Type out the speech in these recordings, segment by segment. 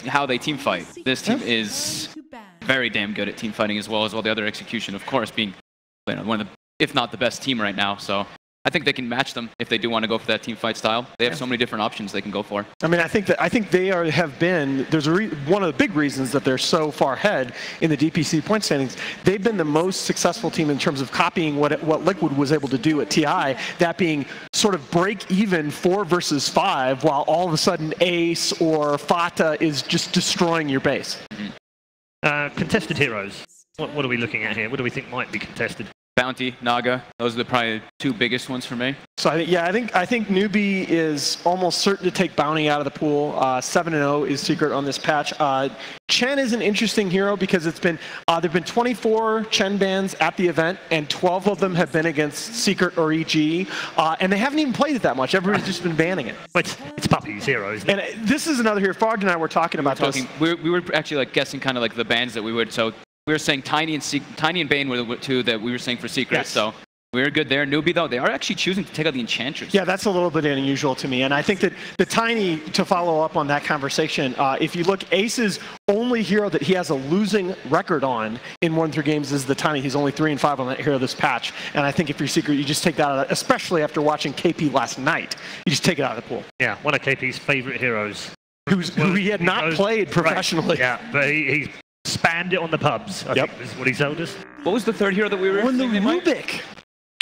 how they team fight. This team is very damn good at team fighting as well the other execution, of course, being one of the, if not the best team right now. So I think they can match them if they do want to go for that team fight style. They have so many different options they can go for. I mean, I think they have been. There's one of the big reasons that they're so far ahead in the DPC point standings. They've been the most successful team in terms of copying what Liquid was able to do at TI. That being sort of break even 4 versus 5, while all of a sudden Ace or Fata is just destroying your base. Contested heroes. What are we looking at here? What do we think might be contested? Bounty, Naga, those are probably 2 biggest ones for me. So I think Newbee is almost certain to take Bounty out of the pool. 7-0 is secret on this patch. Chen is an interesting hero because it's been there've been 24 Chen bans at the event, and 12 of them have been against Secret or EG, and they haven't even played it that much. Everybody's just been banning it. It's Puppy's hero, isn't it? And this is another hero. Fard and I were talking about this. We were actually like guessing kind of like the bans that we would. So we were saying Tiny and Bane were the 2 that we were saying for Secret. Yes. So we were good there. Newbee, though, they are actually choosing to take out the Enchantress. Yeah, that's a little bit unusual to me. And I think that the Tiny, to follow up on that conversation, if you look, Ace's only hero that he has a losing record on in 1-3 games is the Tiny. He's only 3-5 on that hero this patch. And I think if you're Secret, you just take that out, especially after watching KP last night. You just take it out of the pool. Yeah, one of KP's favorite heroes. Who he had not played professionally. Right. Yeah, but he spammed it on the pubs, I think is what he told us. What was the 3rd hero that we were on the Rubik.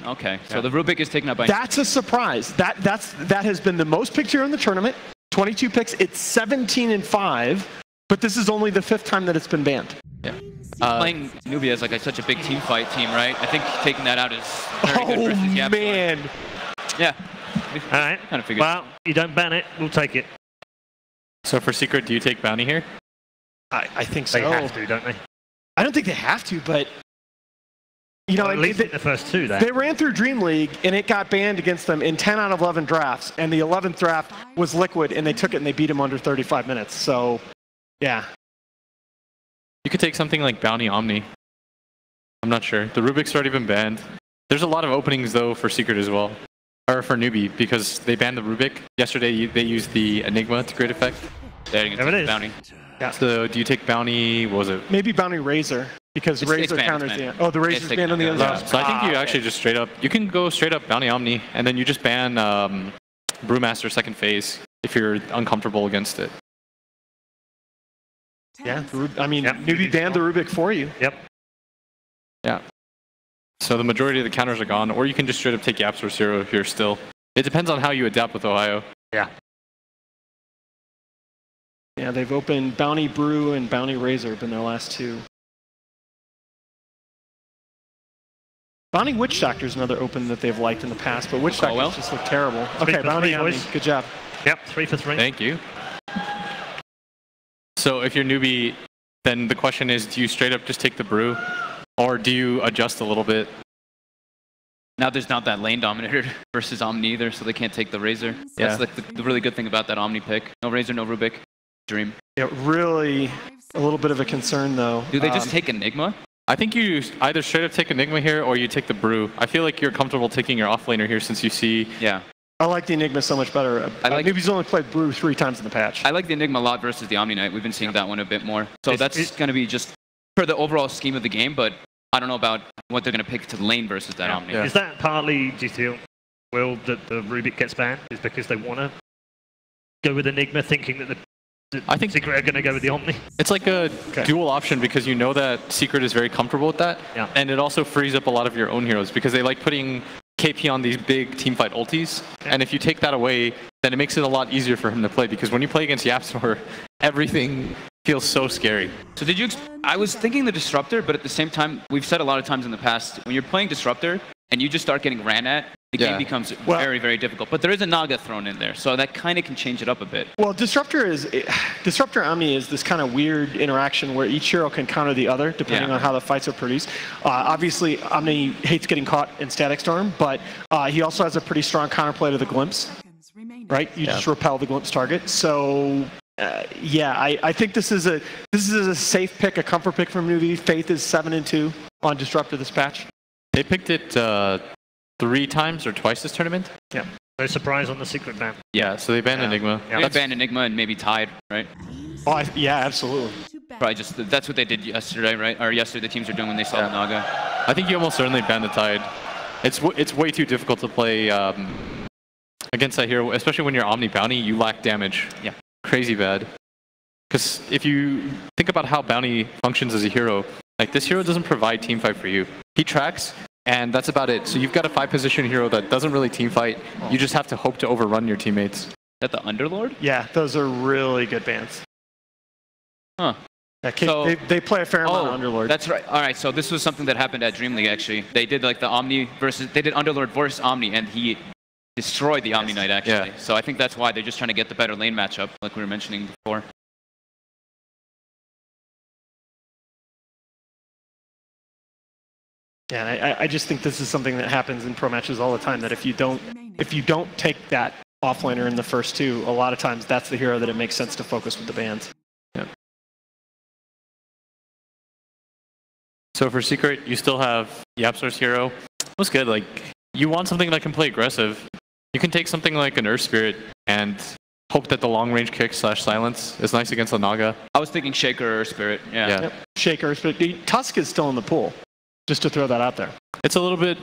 Okay, so the Rubik is taken out by... That's a surprise. That has been the most picked hero in the tournament. 22 picks. It's 17-5, but this is only the 5th time that it's been banned. Yeah. Playing Newbee as like such a big team fight team, right? I think taking that out is very good versus Yap. Man. Yeah. All right. Kind of figured. Well, you don't ban it, we'll take it. So for Secret, do you take Bounty here? I think so. They have to, don't they? I don't think they have to, but you know, at least in the first 2 there. They ran through Dream League and it got banned against them in 10 out of 11 drafts, and the 11th draft was Liquid, and they took it and they beat them under 35 minutes. So, yeah. You could take something like Bounty Omni. I'm not sure. The Rubik's already been banned. There's a lot of openings though for Secret as well, or for Newbee, because they banned the Rubik. Yesterday they used the Enigma to great effect. There it is. Bounty. Yeah. So do you take Bounty? What was it? Maybe Bounty Razor, because Razor counters the... Oh, the Razor's banned on the other side. So I think you actually just straight up... You can go straight up Bounty Omni, and then you just ban Brewmaster 2nd phase if you're uncomfortable against it. Yeah, I mean, Newbee banned the Rubik for you. Yep. Yeah. So the majority of the counters are gone, or you can just straight up take Yapsor Zero if you're still... It depends on how you adapt with Ohio. Yeah. Yeah, they've opened Bounty Brew and Bounty Razor have been their last 2. Bounty Witch Doctor is another open that they've liked in the past, but Witch Doctors just look terrible. Okay, Bounty Omni, good job. Yep, 3 for 3. Thank you. So if you're Newbee, then the question is, do you straight up just take the Brew, or do you adjust a little bit? Now there's not that lane dominator versus Omni either, so they can't take the Razor. Yeah. That's like the really good thing about that Omni pick. No Razor, no Rubik. Dream. Yeah, really a little bit of a concern though. Do they just take Enigma? I think you either straight up take Enigma here or you take the Brew. I feel like you're comfortable taking your offlaner here since you see... Yeah. I like the Enigma so much better. Newbee's only played Brew 3 times in the patch. I like the Enigma a lot versus the Omni Knight. We've been seeing that one a bit more. So that's going to be just for the overall scheme of the game, but I don't know about what they're going to pick to lane versus that Omni. Yeah. Is that partly, do you feel, Will, that the Rubik gets banned? Is because they want to go with Enigma thinking that I think Secret are going to go with the Omni? It's like a dual option because you know that Secret is very comfortable with that. Yeah. And it also frees up a lot of your own heroes because they like putting KP on these big teamfight ultis. Okay. And if you take that away, then it makes it a lot easier for him to play because when you play against Yapsor, everything feels so scary. So did you... I was thinking the Disruptor, but at the same time, we've said a lot of times in the past, when you're playing Disruptor and you just start getting ran at, the game becomes very, very difficult. But there is a Naga thrown in there, so that kind of can change it up a bit. Well, Disruptor Omni is this kind of weird interaction where each hero can counter the other, depending on how the fights are produced. Obviously, Omni hates getting caught in Static Storm, but he also has a pretty strong counterplay to the Glimpse, right? You just repel the Glimpse target. So, I think this is a safe pick, a comfort pick from Newbee. Faith is 7-2 on Disruptor this patch. They picked it 3 times or twice this tournament. Yeah. No surprise on the Secret ban. Yeah, so they banned Enigma. Yeah. They banned Enigma and maybe Tide, right? Oh, yeah, absolutely. Probably just that's what they did yesterday, right? Or yesterday the teams are doing when they saw the Naga. I think you almost certainly ban the Tide. It's way too difficult to play against that hero, especially when you're Omni Bounty. You lack damage. Yeah. Crazy bad. Because if you think about how Bounty functions as a hero, like this hero doesn't provide team fight for you. He tracks, and that's about it. So you've got a 5-position hero that doesn't really team fight. You just have to hope to overrun your teammates. Is that the Underlord? Yeah, those are really good bans. Huh. Yeah, So- they play a fair amount of Underlord. That's right. All right, so this was something that happened at Dream League, actually. They did like the Omni versus, they did Underlord versus Omni, and he destroyed the Omni Knight, actually. Yeah. So I think that's why they're just trying to get the better lane matchup, like we were mentioning before. Yeah, and I just think this is something that happens in pro matches all the time, that if you don't take that offlaner in the first two, a lot of times that's the hero that it makes sense to focus with the bans. Yeah. So for Secret, you still have Yapstar's hero. What's good? Like, you want something that can play aggressive. You can take something like an Earth Spirit and hope that the long range kick / silence is nice against the Naga. I was thinking Shaker or Spirit. Yeah. Yep. Shaker, but Tusk is still in the pool. Just to throw that out there. It's a little bit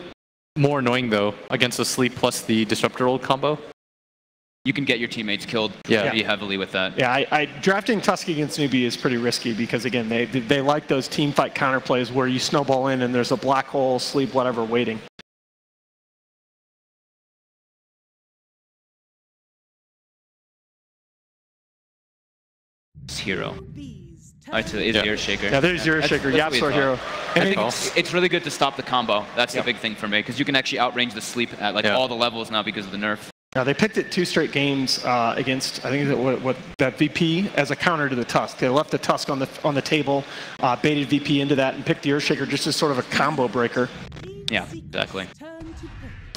more annoying though against the Sleep plus the Disruptor ult combo. You can get your teammates killed Yeah. pretty heavily with that. Yeah, drafting Tusk against Newbee is pretty risky because, again, they like those team fight counterplays where you snowball in and there's a black hole, Sleep, whatever, waiting. Hero. All right, so it's your Shaker. Yeah, there's your Shaker, Yapstar hero. I And think it's really good to stop the combo. That's the big thing for me, because you can actually outrange the Sleep at like all the levels now because of the nerf. Now they picked it 2 straight games against, I think, what that VP as a counter to the Tusk. They left the Tusk on the table, baited VP into that, and picked the Earthshaker just as sort of a combo breaker. Yeah, exactly.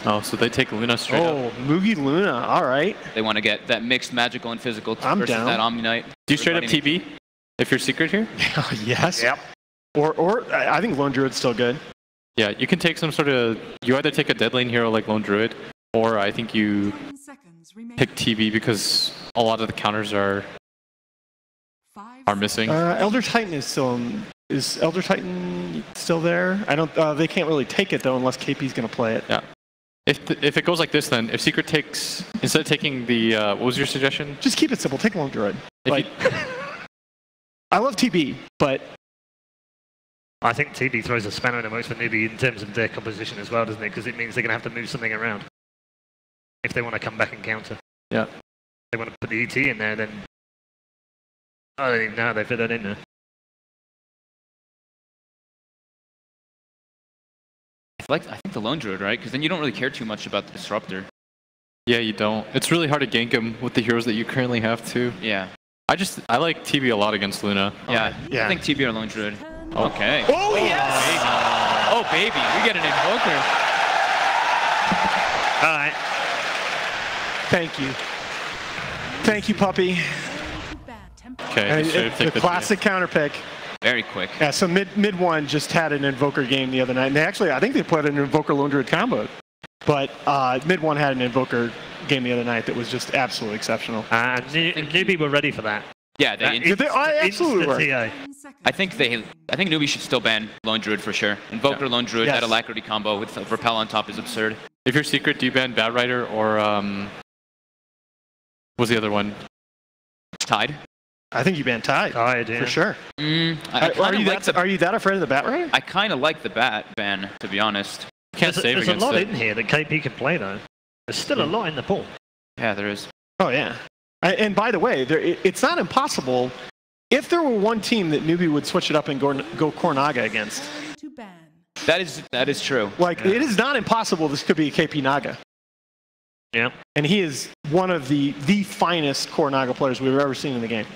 Oh, so they take Luna straight up. Oh, Mugi Luna, all right. They want to get that mixed magical and physical I'm versus down. that Omni Knight. Do you straight up TB if you're Secret here? Yes. Yep. Or I think Lone Druid's still good. Yeah, you can take some sort of, you either take a dead lane hero like Lone Druid, or I think you pick TB because a lot of the counters are missing. Elder Titan is still is Elder Titan still there? I don't. They can't really take it though unless KP's going to play it. Yeah. If it goes like this, then if Secret takes, instead of taking the what was your suggestion? Just keep it simple. Take Lone Druid. If Like, I love TB, but I think TB throws a spanner in the works for Newbee in terms of their composition as well, doesn't it? Because it means they're going to have to move something around if they want to come back and counter. Yeah. If they want to put the ET in there, then I don't even know how they fit that in there. I think the Lone Druid, right? Because then you don't really care too much about the Disruptor. Yeah, you don't. It's really hard to gank him with the heroes that you currently have too. Yeah. I like TB a lot against Luna. Yeah. Yeah. I think TB or Lone Druid. Okay. oh yes. Oh, baby. We get an Invoker. All right. Thank you, puppy. Okay, And just straight up take the classic counter pick. Very quick. Yeah, so mid one just had an Invoker game the other night. And they actually, I think they put an Invoker Lone Druid combo. But mid one had an Invoker game the other night that was just absolutely exceptional. And Newbee were ready for that. Yeah, they absolutely were. TA. I think Newbee should still ban Lone Druid for sure. Invoker, Lone Druid, Yes. that Alacrity combo with Repel on top is absurd. If you're Secret, do you ban Bad Rider or what was the other one? Tide. I think you banned Tide. Tide, yeah. For sure. I Are you that afraid of the Bat Rider? I kind of like the Bat ban, to be honest. Can't save There's a against lot it. in here that KP can play, though. There's still a lot in the pool. Yeah, there is. Oh, yeah. And by the way, it's not impossible. If there were one team that Newbee would switch it up and go Cornaga against. That is true. Like, it is not impossible this could be a KP Naga. Yeah. And he is one of the finest core Naga players we've ever seen in the game.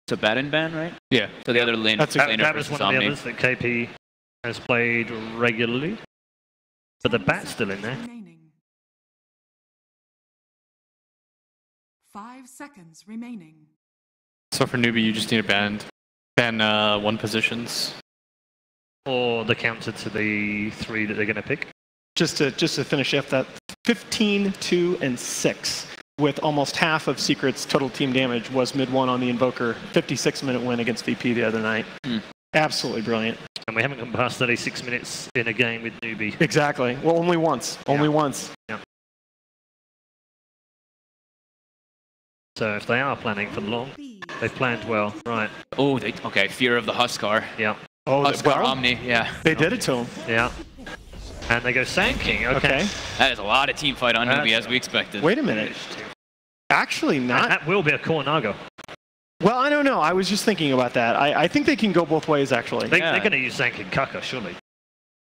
It's a Batten ban, right? Yeah. So the other lane. That That was one of the others that KP has played regularly. But the Bat's still in there. 5 seconds remaining. So for Newbee, you just need to ban 1 positions. Or the counter to the 3 that they're going to pick. Just to finish up that 15, 2, and 6. with almost half of Secret's total team damage was mid 1 on the Invoker. 56-minute win against VP the other night. Absolutely brilliant. And we haven't gone past 36 minutes in a game with Newbee. Exactly. Well, only once. Only once. Yeah. So if they are planning for the long, they've planned well. Right. Oh, okay. Fear of the Huskar. Yeah. Oh, Huskar Omni. Yeah. They did it to him. Yeah. And they go Sanking. Okay. That is a lot of team fight on Newbee, as we expected. Wait a minute. Actually, not. And that will be a core Naga. Well, I don't know. I was just thinking about that. I think they can go both ways, actually. They're going to use Sanking Kaka, surely.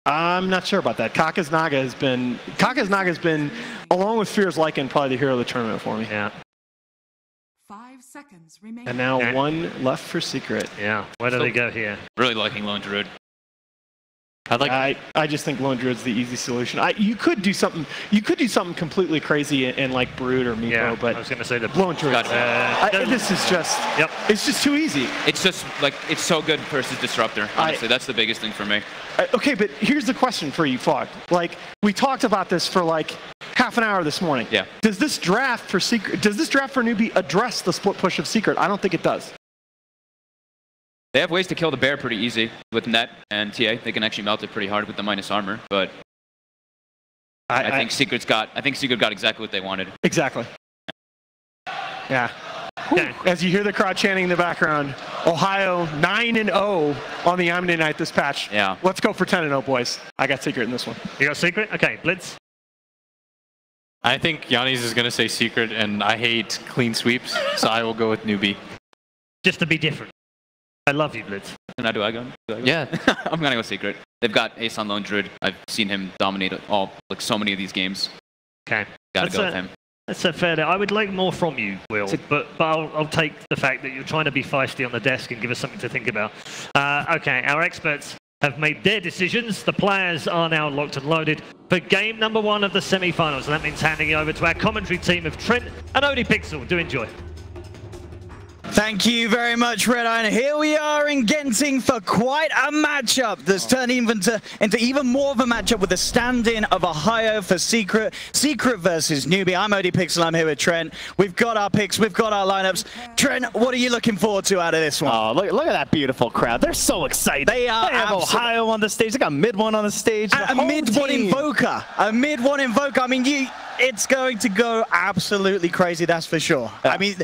I'm not sure about that. Kaka's Naga has been, along with Fear's Lycan, probably the hero of the tournament for me. Yeah. 5 seconds remaining. And now one left for Secret. Yeah. Where do they go here? Really liking Lone Druid. I just think Lone Druid's the easy solution. You could do something. You could do something completely crazy and like Brood or Miko, but I was going to say the Lone Druid. This is just. Yep. It's just too easy. It's just like it's so good versus Disruptor. Honestly, that's the biggest thing for me. Okay, but here's the question for you, Fog. Like we talked about this for like half an hour this morning. Yeah. Does this draft for Secret? Does this draft for Newbee address the split push of Secret? I don't think it does. They have ways to kill the bear pretty easy with Net and TA. They can actually melt it pretty hard with the minus armor, but I think Secret got exactly what they wanted. Exactly. Yeah. As you hear the crowd chanting in the background, Ohio 9-0 on the Omni night this patch. Yeah. Let's go for 10-0, boys. I got Secret in this one. You got Secret? Okay, Blitz. I think Yanni's is going to say Secret, and I hate clean sweeps, so I will go with Newbee. Just to be different. I love you, Blitz. Now do I go? Yeah. I'm going to go Secret. They've got Ace on Lone Druid. I've seen him dominate so many of these games. Okay. Gotta go with him. That's a fair. I would like more from you, Will, but I'll take the fact that you're trying to be feisty on the desk and give us something to think about. Okay, our experts have made their decisions. The players are now locked and loaded for game number 1 of the semi-finals, and that means handing it over to our commentary team of Trent and Odie Pixel. Do enjoy. Thank you very much, Red Iron. Here we are in Genting for quite a matchup that's turned into even more of a matchup with the stand-in of Ohio for Secret. Secret versus Newbee. I'm Odie Pixel. I'm here with Trent. We've got our picks. We've got our lineups. Trent, what are you looking forward to out of this one? Oh, look at that beautiful crowd. They're so excited. They have Ohio on the stage. They got mid 1 on the stage. A mid 1 Invoker. A mid 1 Invoker. I mean, it's going to go absolutely crazy, that's for sure. Yeah. I mean,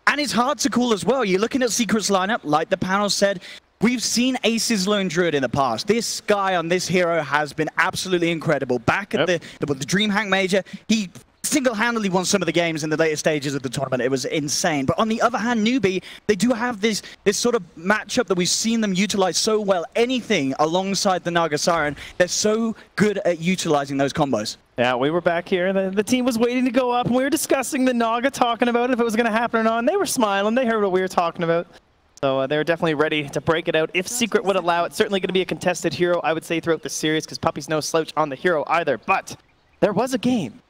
and it's hard to call as well. You're looking at Secret's lineup, like the panel said. We've seen Ace's Lone Druid in the past. This guy on this hero has been absolutely incredible. Back at the DreamHack Major, he single-handedly won some of the games in the later stages of the tournament. It was insane. But on the other hand, Newbee, they do have this sort of matchup that we've seen them utilize so well. Anything alongside the Naga Siren, they're so good at utilizing those combos. Yeah, we were back here. The team was waiting to go up, and we were discussing the Naga, talking about if it was going to happen or not. And they were smiling. They heard what we were talking about. So they were definitely ready to break it out if Secret would allow it. Certainly going to be a contested hero, I would say, throughout the series, because Puppy's no slouch on the hero either. But there was a game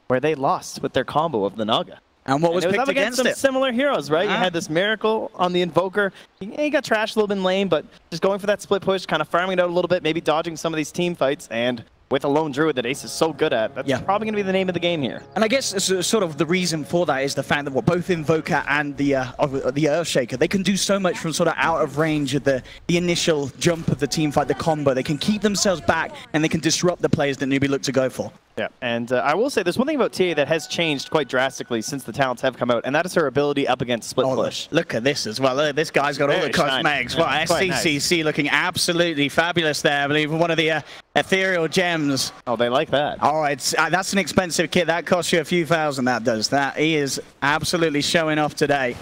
where they lost with their combo of the Naga. And what was it picked up against some similar heroes, right? You had this Miracle on the Invoker. He got trashed a little bit in lane, but just going for that split push, kind of farming it out a little bit, maybe dodging some of these team fights, and with a Lone Druid that Ace is so good at, that's probably going to be the name of the game here. And I guess sort of the reason for that is the fact that both Invoker and the Earthshaker, they can do so much from sort of out of range of the initial jump of the team fight, the combo. They can keep themselves back, and they can disrupt the players that Newbee look to go for. Yeah, and I will say there's one thing about TA that has changed quite drastically since the talents have come out, and that is her ability up against split push. Look at this as well. This guy's got all the cosmetics. Well, SCCC looking absolutely fabulous there. I believe one of the ethereal gems. Oh, they like that. All right, that's an expensive kit. That costs you a few thousand, that does. That he is absolutely showing off today.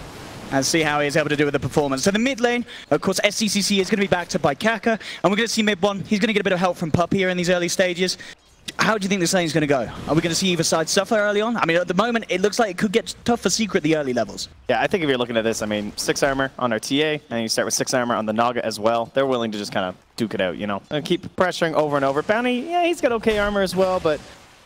And see how he's able to do with the performance. So the mid lane, of course, SCCC is going to be backed up by Kaka, and we're going to see mid 1. He's going to get a bit of help from Puppy here in these early stages. How do you think this lane is going to go? Are we going to see either side suffer early on? I mean, at the moment, it looks like it could get tough for Secret at the early levels. Yeah, I think if you're looking at this, I mean, 6 armor on our TA, and you start with 6 armor on the Naga as well. They're willing to just kind of duke it out, you know, and keep pressuring over and over. Bounty, yeah, he's got okay armor as well, but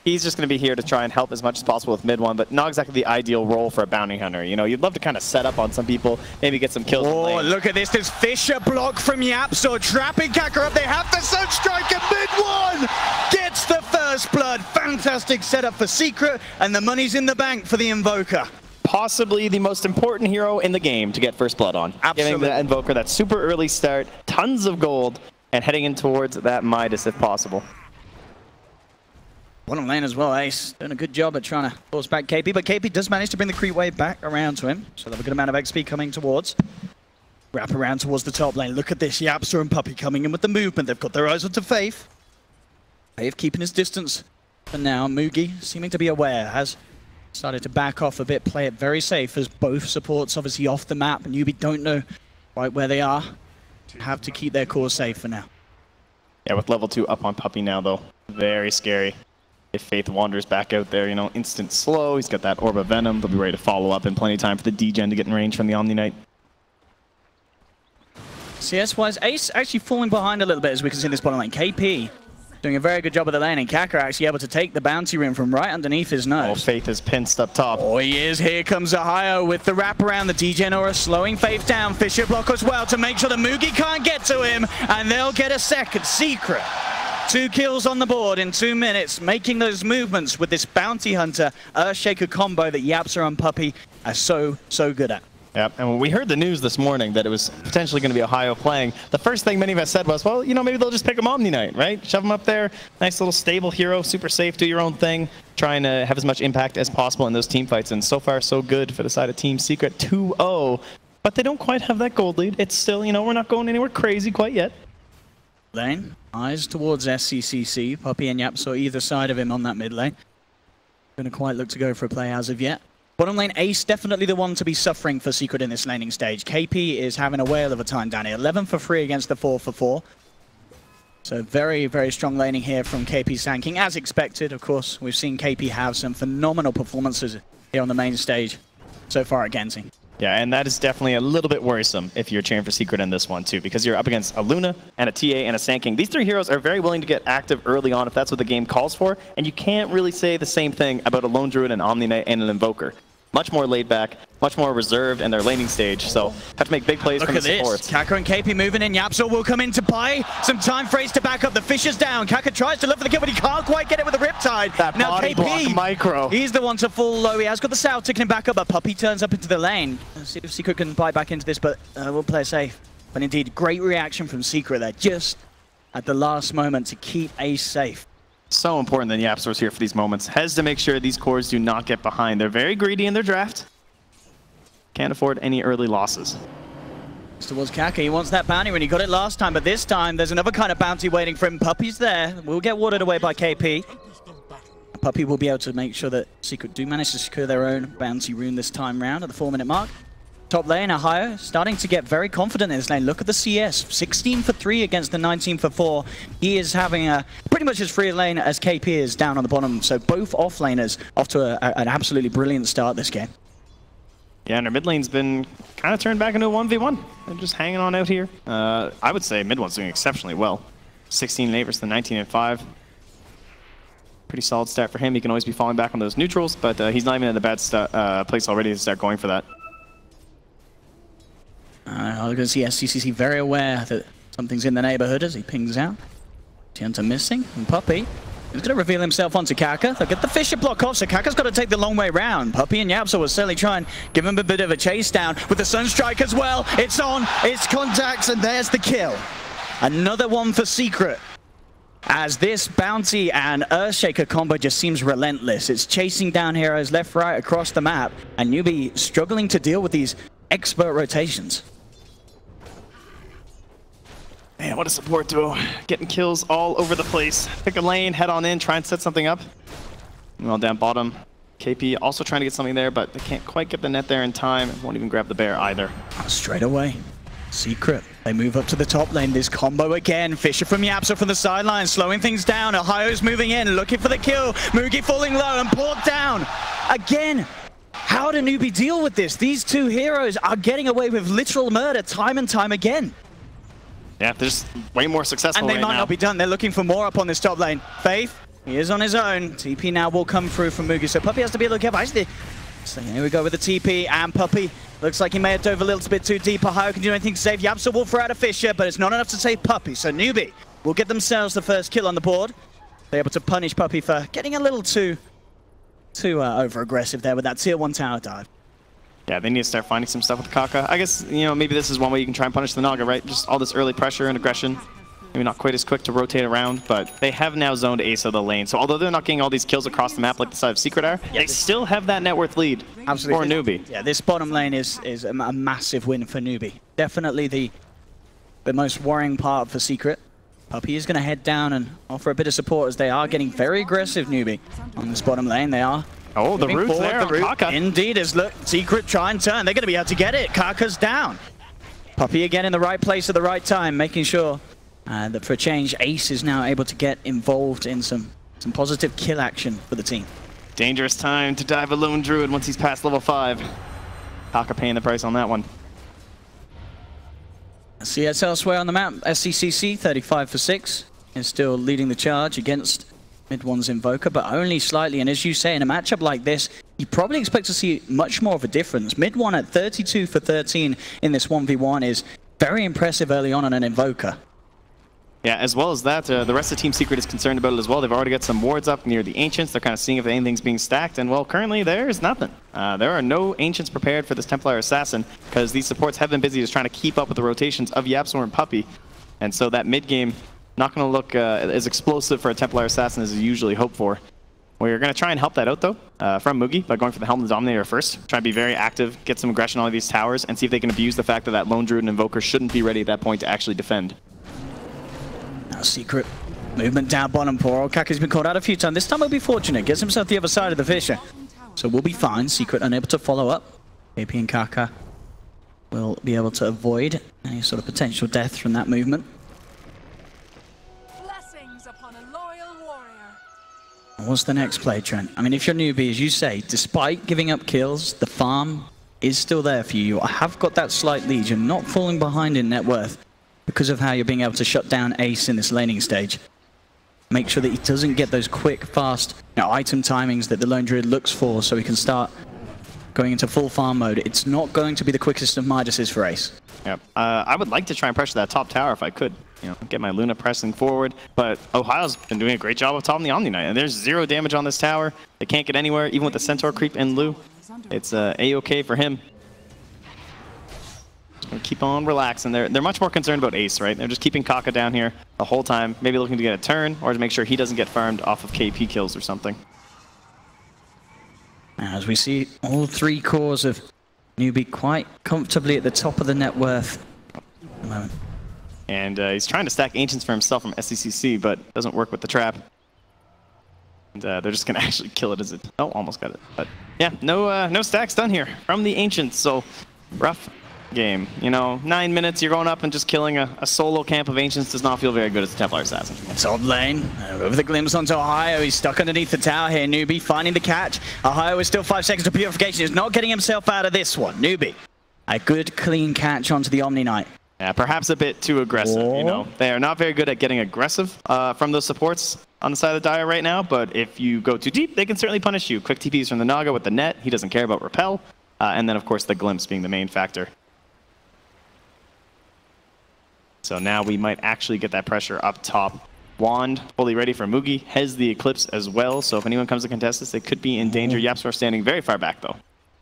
he's just going to be here to try and help as much as possible with mid one, but not exactly the ideal role for a bounty hunter. You know, you'd love to kind of set up on some people, maybe get some kills. Oh, look at this. There's Fisher block from Yapso, trapping Kaka up. They have the Sunstrike and mid one gets the first blood. Fantastic setup for Secret, and the money's in the bank for the Invoker. Possibly the most important hero in the game to get first blood on. Absolutely. Giving the Invoker that super early start, tons of gold, and heading in towards that Midas if possible. Bottom lane as well, Ace doing a good job at trying to force back KP, but KP does manage to bring the creep wave back around to him, so they have a good amount of XP coming towards. Wrap around towards the top lane. Look at this, Yapster and Puppey coming in with the movement. They've got their eyes onto Faith. Faith keeping his distance for now. Mugi seeming to be aware, has started to back off a bit, play it very safe as both supports obviously off the map, and NewBee don't know right where they are. Have to keep their core safe for now. Yeah, with level 2 up on Puppey now though, very scary. If Faith wanders back out there, you know, instant slow. He's got that Orb of Venom. They'll be ready to follow up in plenty of time for the D-Gen to get in range from the Omni Knight. CS-wise, Ace actually falling behind a little bit as we can see in this bottom lane. KP doing a very good job of the lane, and Kaka actually able to take the bounty ring from right underneath his nose. Oh, Faith is pinched up top. Oh, he is. Here comes Ohio with the wraparound. The D-Gen Aura slowing Faith down. Fisher block as well to make sure the Mugi can't get to him, and they'll get a second. Secret. 2 kills on the board in 2 minutes, making those movements with this Bounty Hunter Earthshaker combo that Yapsa and Puppey are so good at. Yep, and when we heard the news this morning that it was potentially going to be Ohio playing, the first thing many of us said was, well, you know, maybe they'll just pick him Omni Knight, right? Shove him up there, nice little stable hero, super safe, do your own thing, trying to have as much impact as possible in those team fights, and so far so good for the side of Team Secret, 2-0, but they don't quite have that gold lead. It's still, you know, we're not going anywhere crazy quite yet. Lane, eyes towards SCCC. Puppey and Yapso either side of him on that mid lane. Gonna quite look to go for a play as of yet. Bottom lane, Ace definitely the one to be suffering for Secret in this laning stage. KP is having a whale of a time down here. 11 for 3 against the 4 for 4. So very strong laning here from KP Sanking. As expected, of course, we've seen KP have some phenomenal performances here on the main stage so far at Genting. Yeah, and that is definitely a little bit worrisome if you're cheering for Secret in this one too, because you're up against a Luna and a TA and a Sand King. These 3 heroes are very willing to get active early on if that's what the game calls for, and you can't really say the same thing about a Lone Druid, an Omni Knight, and an Invoker. Much more laid back, much more reserved in their laning stage, so have to make big plays from the supports. Kaka and KP moving in. Yapso will come in to buy some time for Ace to back up. The fish is down. Kaka tries to look for the kill, but he can't quite get it with the Riptide. That now body block micro. He's the one to fall low. He has got the South ticking him back up, but Puppey turns up into the lane. Let's see if Secret can buy back into this, but we'll play it safe. But indeed, great reaction from Secret there, just at the last moment to keep Ace safe. So important that Yapso's here for these moments. Has to make sure these cores do not get behind. They're very greedy in their draft. Can't afford any early losses. Towards Kaka, he wants that bounty when he got it last time, but this time there's another kind of bounty waiting for him. Puppey's there. Will get watered away by KP. Puppey will be able to make sure that Secret do manage to secure their own bounty rune this time round at the 4-minute mark. Top lane, Ohio starting to get very confident in this lane. Look at the CS, 16 for 3 against the 19 for 4. He is having a pretty much as free a lane as KP is down on the bottom. So both off-laners off to an absolutely brilliant start this game. Yeah, and our mid lane's been kind of turned back into a 1v1. They're just hanging on out here. I would say mid one's doing exceptionally well. 16 and 8 versus the 19 and 5. Pretty solid stat for him. He can always be falling back on those neutrals, but he's not even in a bad place already to start going for that. I can see SCCC very aware that something's in the neighborhood as he pings out. Tianta missing, and Puppey is going to reveal himself onto Kaka. They'll get the Fisher block off, so Kaka's got to take the long way round. Puppey and Yapso will certainly try and give him a bit of a chase down with the Sunstrike as well. It's on, it's contacts, and there's the kill. Another one for Secret. As this Bounty and Earthshaker combo just seems relentless. It's chasing down heroes left, right, across the map, and NewBee struggling to deal with these expert rotations. Man, what a support duo. Getting kills all over the place. Pick a lane, head on in, try and set something up. Well, down bottom. KP also trying to get something there, but they can't quite get the net there in time. Won't even grab the bear either. Straight away. Secret. They move up to the top lane. This combo again. Fisher from Yapsa from the sideline, slowing things down. Ohio's moving in, looking for the kill. Mugi falling low and Port down. Again. How do NewBee deal with this? These 2 heroes are getting away with literal murder time and time again. Yeah, they're just way more successful and they right might now. not be done. They're looking for more up on this top lane. Faith He is on his own. TP now will come through from Mugi, so Puppey has to be a little careful. Actually, so here we go with the TP, and Puppey looks like he may have dove a little bit too deep. Ohio can do anything to save Yapsa will throw out a Fisher, but it's not enough to save Puppey. So Newbee will get themselves the first kill on the board. They're able to punish Puppey for getting a little too over-aggressive there with that tier 1 tower dive. Yeah, they need to start finding some stuff with Kaka. I guess, you know, maybe this is one way you can try and punish the Naga, right? Just all this early pressure and aggression. Maybe not quite as quick to rotate around, but they have now zoned Ace of the lane. So although they're not getting all these kills across the map like the side of Secret are, they still have that net worth lead for Newbee. Yeah, this bottom lane is a massive win for Newbee. Definitely the most worrying part for Secret. Puppey is going to head down and offer a bit of support as they are getting very aggressive, Newbee. On this bottom lane, they are. Oh, the root's there on Kaka. Indeed, as look, Secret try and turn. They're going to be able to get it. Kaka's down. Puppey again in the right place at the right time, making sure that for a change, Ace is now able to get involved in some positive kill action for the team. Dangerous time to dive a lone druid once he's past level 5. Kaka paying the price on that one. CS elsewhere on the map, SCCC 35 for 6 is still leading the charge against Mid1's Invoker, but only slightly. And as you say, in a matchup like this, you probably expect to see much more of a difference. Mid1 at 32 for 13 in this 1v1 is very impressive early on an Invoker. Yeah, as well as that, the rest of Team Secret is concerned about it as well. They've already got some wards up near the Ancients. They're kind of seeing if anything's being stacked, and well, currently there is nothing. There are no Ancients prepared for this Templar Assassin, because these supports have been busy just trying to keep up with the rotations of Yapsor and Puppey. And so that mid-game, not going to look as explosive for a Templar Assassin as you usually hope for. We're going to try and help that out, though, from Mugi by going for the Helm of the Dominator first. Try to be very active, get some aggression on these towers, and see if they can abuse the fact that that Lone Druid and Invoker shouldn't be ready at that point to actually defend. Now Secret movement down bottom. Poor Kaka's been called out a few times. This time he'll be fortunate. Gets himself the other side of the Fisher. So we'll be fine. Secret unable to follow up. AP and Kaka will be able to avoid any sort of potential death from that movement. Blessings upon a loyal warrior. And what's the next play, Trent? I mean, if you're Newbee, as you say, despite giving up kills, the farm is still there for you. You have got that slight lead. You're not falling behind in net worth because of how you're being able to shut down Ace in this laning stage. Make sure that he doesn't get those quick, fast item timings that the Lone Druid looks for so he can start going into full farm mode. It's not going to be the quickest of Midases for Ace. Yep. I would like to try and pressure that top tower if I could. You know, get my Luna pressing forward, but Ohio's been doing a great job of topping the Omni Knight, and there's 0 damage on this tower. They can't get anywhere, even with the Centaur creep in lieu. It's A-okay for him. Keep on relaxing. They're much more concerned about Ace, right? They're just keeping Kaka down here the whole time, maybe looking to get a turn or to make sure he doesn't get farmed off of KP kills or something. As we see all 3 cores of Newbee quite comfortably at the top of the net worth at the moment. And he's trying to stack Ancients for himself from SCCC, but doesn't work with the trap. And they're just going to actually kill it as it... Oh, almost got it. But yeah, no stacks done here from the Ancients, so rough game. You know, 9 minutes, you're going up and just killing a solo camp of Ancients does not feel very good as a Templar Assassin. Top lane, over the glimpse onto Ohio. He's stuck underneath the tower here. Newbee finding the catch. Ohio is still 5 seconds to purification. He's not getting himself out of this one. Newbee, a good clean catch onto the Omni Knight. Yeah, perhaps a bit too aggressive, you know. They are not very good at getting aggressive from those supports on the side of the Dire right now, but if you go too deep, they can certainly punish you. Quick TPs from the Naga with the net. He doesn't care about repel. And then, of course, the glimpse being the main factor. So now we might actually get that pressure up top. Wand fully ready for Mugi. Has the Eclipse as well, so if anyone comes to contest this, they could be in danger. Yapsor standing very far back, though.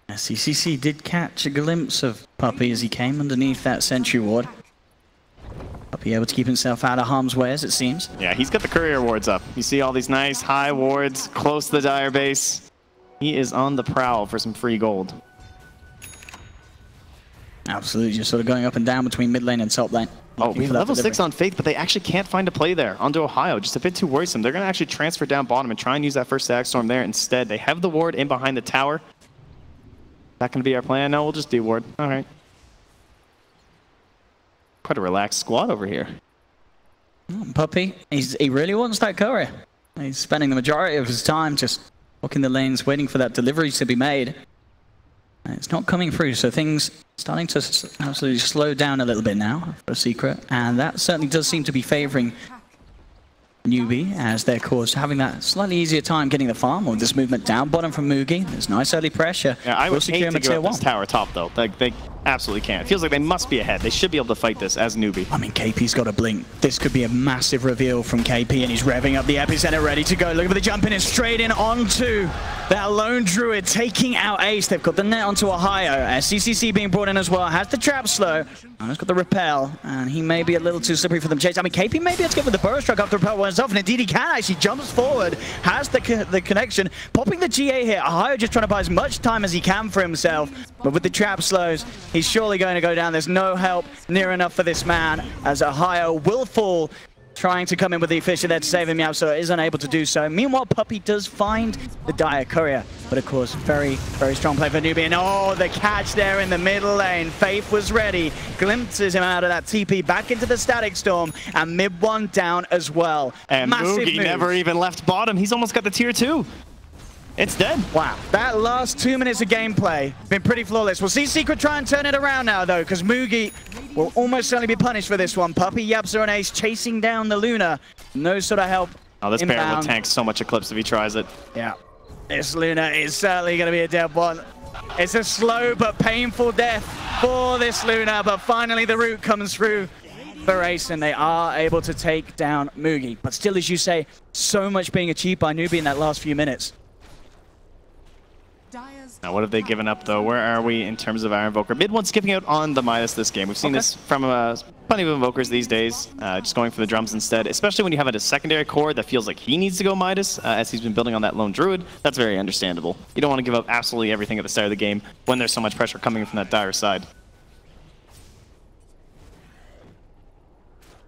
CCC did catch a glimpse of Puppey as he came underneath that Sentry Ward. Puppey able to keep himself out of harm's way, as it seems. Yeah, he's got the courier wards up. You see all these nice high wards close to the Dire base. He is on the prowl for some free gold. Absolutely, just sort of going up and down between mid lane and top lane. Oh, we have level 6 on Faith, but they actually can't find a play there onto Ohio. Just a bit too worrisome. They're going to actually transfer down bottom and try and use that first Static Storm there instead. They have the ward in behind the tower. That going to be our plan? No, we'll just de-ward. All right. Quite a relaxed squad over here. Puppey, he really wants that courier. He's spending the majority of his time just walking the lanes, waiting for that delivery to be made. It's not coming through, so things starting to absolutely slow down a little bit now for Secret, and that certainly does seem to be favoring Newbee, as they're, of course, having that slightly easier time getting the farm or this movement down bottom from Mugi. There's nice early pressure. Yeah, I would hate to give up this tower top, though. Like, they absolutely can't. It feels like they must be ahead. They should be able to fight this as Newbee. I mean, KP's got a blink. This could be a massive reveal from KP, and he's revving up the epicenter, ready to go. Look at the jump in and straight in onto that lone druid, taking out Ace. They've got the net onto Ohio. CCC being brought in as well. Has the trap slow. And he's got the repel, and he may be a little too slippery for them chase. I mean, KP may be able to get with the burrow strike after the repel wears off, and indeed he can actually. Jumps forward, has the connection, popping the GA here. Ohio just trying to buy as much time as he can for himself, but with the trap slows, he's surely going to go down. There's no help near enough for this man, as Ohio will fall, trying to come in with the Fisher there to save him out, so is unable to do so. Meanwhile, Puppey does find the Dire Courier, but of course, very, very strong play for Newbee. And oh, the catch there in the middle lane. Faith was ready, glimpses him out of that TP back into the Static Storm, and mid one down as well. And Mugi never even left bottom. He's almost got the tier 2. It's dead. Wow, that last 2 minutes of gameplay been pretty flawless. We'll see Secret try and turn it around now, though, because Mugi will almost certainly be punished for this one. Puppey, Yapsa, and Ace chasing down the Luna. No sort of help. Oh, this Baron will tank so much Eclipse if he tries it. Yeah, this Luna is certainly going to be a dead one. It's a slow but painful death for this Luna, but finally the root comes through for Ace, and they are able to take down Mugi. But still, as you say, so much being achieved by Newbee in that last few minutes. Now, what have they given up, though? Where are we in terms of our Invoker? Mid one's skipping out on the Midas this game. We've seen this from plenty of Invokers these days, just going for the drums instead, especially when you have a secondary core that feels like he needs to go Midas, as he's been building on that lone druid. That's very understandable. You don't want to give up absolutely everything at the start of the game when there's so much pressure coming from that Dire side.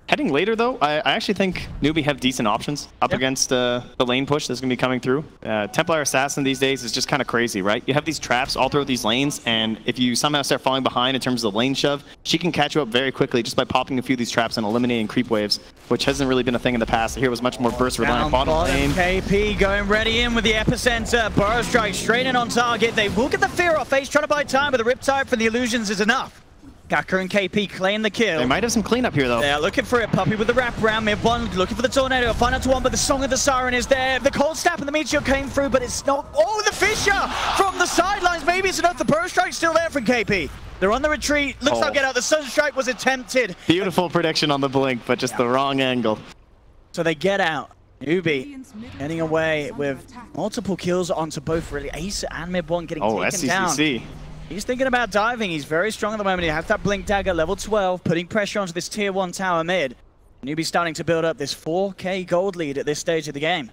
Heading later, though, I actually think Newbee have decent options up against the lane push that's going to be coming through. Templar Assassin these days is just kind of crazy, right? You have these traps all throughout these lanes, and if you somehow start falling behind in terms of the lane shove, she can catch you up very quickly just by popping a few of these traps and eliminating creep waves, which hasn't really been a thing in the past. Here was much more burst reliant bottom lane. KP going ready in with the epicenter. Burrow strike straight in on target. They will get the fear off. Ace trying to buy time, but the Riptide for the illusions is enough. Gaka and KP claim the kill. They might have some cleanup here, though. They're looking for it. Puppey with the wraparound. Mid one looking for the tornado. Final to one, but the Song of the Siren is there. The cold snap and the meteor came through, but it's not. Oh, the Fisher from the sidelines. Maybe it's enough. The burrow strike's still there from KP. They're on the retreat. Looks like get out. The Sunstrike was attempted. Beautiful prediction on the blink, but just the wrong angle. So they get out. Newbee getting away with multiple kills onto both really Ace and mid one getting taken SCCC. down. He's thinking about diving. He's very strong at the moment. He has that Blink Dagger, level 12, putting pressure onto this tier 1 tower mid. Newbee starting to build up this 4K gold lead at this stage of the game.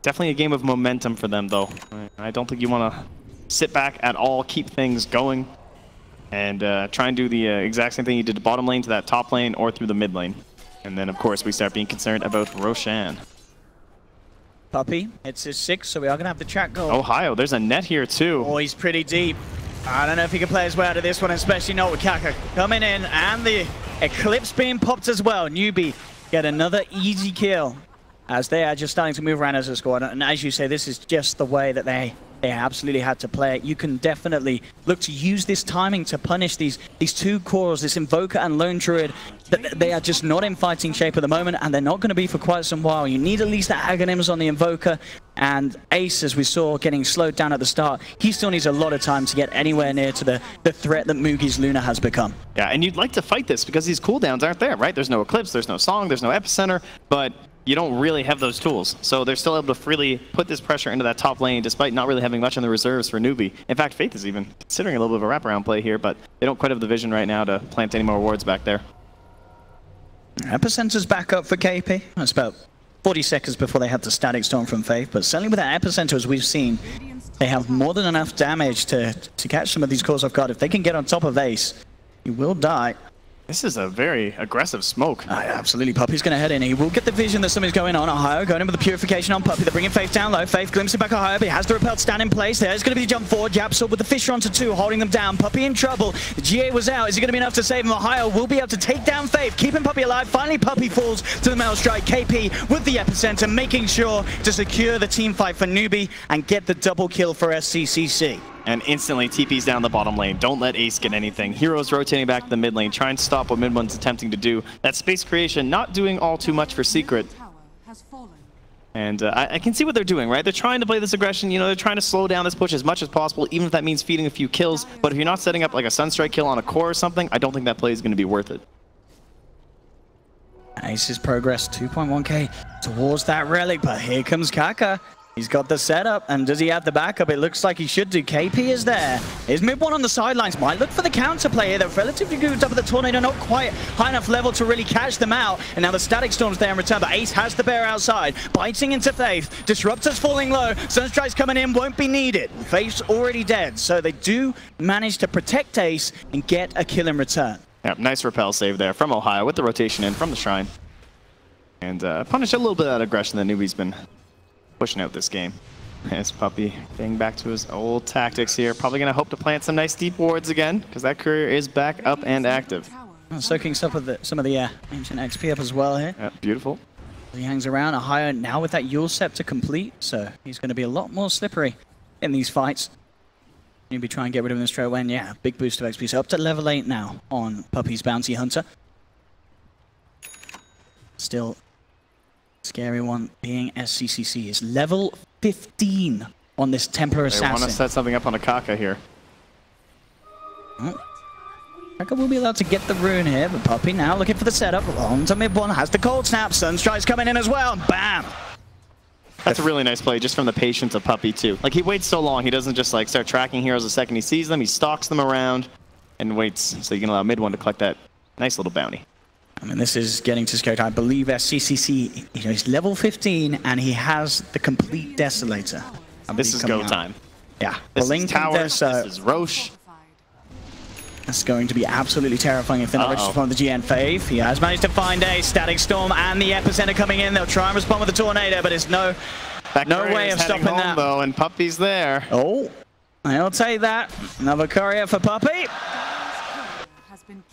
Definitely a game of momentum for them, though. I don't think you want to sit back at all, keep things going, and try and do the exact same thing you did to bottom lane to that top lane or through the mid lane. And then, of course, we start being concerned about Roshan. Puppey hits his 6, so we are going to have the track goal. Ohio, there's a net here too. Oh, he's pretty deep. I don't know if he can play his way out of this one, especially not with Kaka coming in and the Eclipse being popped as well. Newbee get another easy kill as they are just starting to move around as a squad. And as you say, this is just the way that they absolutely had to play it. You can definitely look to use this timing to punish these two cores, this Invoker and Lone Druid. They are just not in fighting shape at the moment, and they're not going to be for quite some while. You need at least the Aghanims on the Invoker, and Ace, as we saw, getting slowed down at the start. He still needs a lot of time to get anywhere near to the threat that Mugi's Luna has become. Yeah, and you'd like to fight this because these cooldowns aren't there, right? There's no Eclipse, there's no Song, there's no Epicenter, but you don't really have those tools. So they're still able to freely put this pressure into that top lane despite not really having much in the reserves for Newbee. In fact, Faith is even considering a little bit of a wraparound play here, but they don't quite have the vision right now to plant any more wards back there. Epicenter's back up for KP. That's about 40 seconds before they had the Static Storm from Faith, but certainly with that Epicenter, as we've seen, they have more than enough damage to catch some of these cores off guard. If they can get on top of Ace, he will die. This is a very aggressive smoke. Absolutely. Puppey's going to head in. He will get the vision that something's going on. Ohio going in with the purification on Puppey. They're bringing Faith down low. Faith glimpsing back Ohio, but he has the repelled stand in place. There's going to be a jump forward. Japsor with the Fisher onto 2, holding them down. Puppey in trouble. The GA was out. Is he going to be enough to save him? Ohio will be able to take down Faith, keeping Puppey alive. Finally, Puppey falls to the Metal Strike. KP with the Epicenter, making sure to secure the team fight for Newbee and get the double kill for SCCC. and instantly TP's down the bottom lane. Don't let Ace get anything. Heroes rotating back to the mid lane, trying to stop what mid one's attempting to do. That space creation not doing all too much for Secret. And I can see what they're doing, right? They're trying to play this aggression. You know, they're trying to slow down this push as much as possible, even if that means feeding a few kills. But if you're not setting up like a Sunstrike kill on a core or something, I don't think that play is going to be worth it. Ace's progress 2.1k towards that relic, but here comes Kaka. He's got the setup, and does he have the backup? It looks like he should do. KP is there. Is mid one on the sidelines. Might look for the counterplay here. They're relatively good up at the Tornado, not quite high enough level to really catch them out. And now the Static Storm's there in return, but Ace has the bear outside. Biting into Faith. Disruptor's falling low. Sunstrike's coming in, won't be needed. Faith's already dead, so they do manage to protect Ace and get a kill in return. Yep, nice repel save there from Ohio with the rotation in from the Shrine. And punish a little bit of that aggression that Newbee's been pushing out this game. As Puppey getting back to his old tactics here. Probably going to hope to plant some nice deep wards again, because that courier is back up and active. Soaking some of the ancient XP up as well here. Yep, beautiful. He hangs around. Ohio now with that Yule Scepter complete, so he's going to be a lot more slippery in these fights. NewBee try and get rid of him straight away, and yeah, big boost of XP. So up to level 8 now on Puppey's Bounty Hunter. Still scary one being SCCC is level 15 on this Templar Assassin. They want to set something up on a Kaka here. Oh. Kaka will be allowed to get the rune here, but Puppey now looking for the setup. On to mid one, has the cold snap. Sunstrike's coming in as well. Bam! That's a really nice play just from the patience of Puppey too. Like he waits so long, he doesn't just like start tracking heroes the second he sees them. He stalks them around and waits so you can allow mid one to collect that nice little bounty. I mean, this is getting to scale. I believe SCCC, you know, he's level 15 and he has the complete Desolator. This is go time. Yeah. This is Towers, this is Roche. That's going to be absolutely terrifying if they're not respond to the GN Faith. He has managed to find a Static Storm and the Epicenter coming in. They'll try and respond with the Tornado, but it's no way of stopping that. Though, and Puppey's there. Oh, I'll take that. Another courier for Puppey.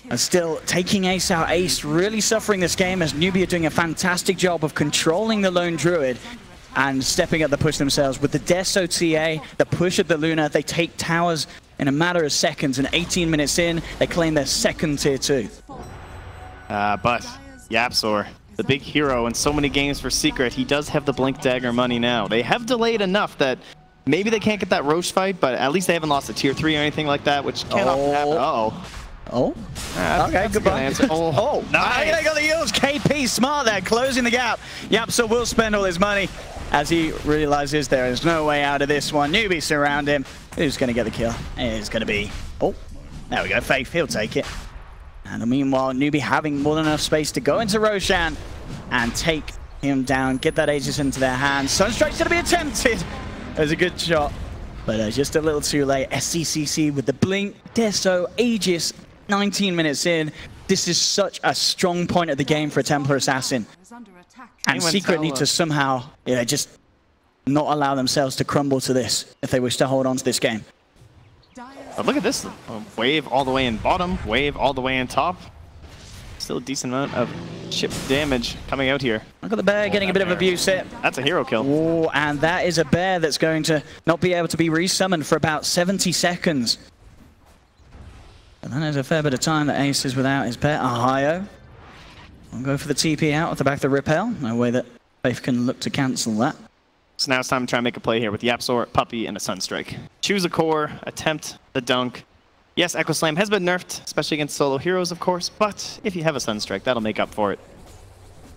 And still taking Ace out. Ace really suffering this game as NewBee are doing a fantastic job of controlling the Lone Druid and stepping up the push themselves. With the Deso TA, the push of the Luna, they take towers in a matter of seconds, and 18 minutes in, they claim their second tier 2. But YapzOr, the big hero in so many games for Secret, he does have the Blink Dagger money now. They have delayed enough that maybe they can't get that Roche fight, but at least they haven't lost a tier 3 or anything like that, which can't often happen. Okay, goodbye. Nice. They got the heals. KP smart there, closing the gap. YapzOr will spend all his money as he realizes there is no way out of this one. NewBee surround him. Who's going to get the kill? It's going to be... Oh, there we go. Faith, he'll take it. And meanwhile, NewBee having more than enough space to go into Roshan and take him down, get that Aegis into their hands. Sunstrike's going to be attempted. It was a good shot, but just a little too late. SCCC with the Blink, Deso, Aegis, 19 minutes in. This is such a strong point of the game for a Templar Assassin. And Secret need to somehow, just not allow themselves to crumble to this if they wish to hold on to this game. But look at this. Wave all the way in bottom, wave all the way in top. Still a decent amount of chip damage coming out here. Look at the bear getting a bit of abuse here. That's a hero kill. Oh, and that is a bear that's going to not be able to be resummoned for about 70 seconds. And then there's a fair bit of time that Ace is without his pet. Ohio will go for the TP out at the back of the repel. No way that Faith can look to cancel that. So now it's time to try and make a play here with YapzOr, Puppey, and a Sunstrike. Choose a core, attempt the dunk. Yes, Echo Slam has been nerfed, especially against solo heroes, of course, but if you have a Sunstrike, that'll make up for it.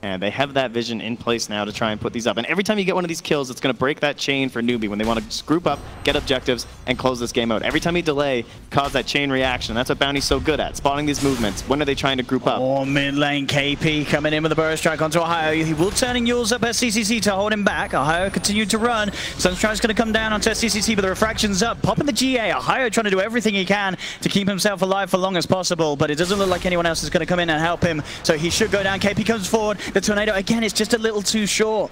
And they have that vision in place now to try and put these up. And every time you get one of these kills, it's going to break that chain for NewBee when they want to just group up, get objectives, and close this game out. Every time you delay, cause that chain reaction. That's what Bounty's so good at, spotting these movements. When are they trying to group up? Oh, mid lane, KP coming in with a burrow strike onto Ohio. He will turning Yules up SCCC to hold him back. Ohio continued to run. Sunstrike's going to come down onto SCCC, but the refraction's up. Popping the GA. Ohio trying to do everything he can to keep himself alive for long as possible, but it doesn't look like anyone else is going to come in and help him, so he should go down. KP comes forward. The Tornado, again, it's just a little too short.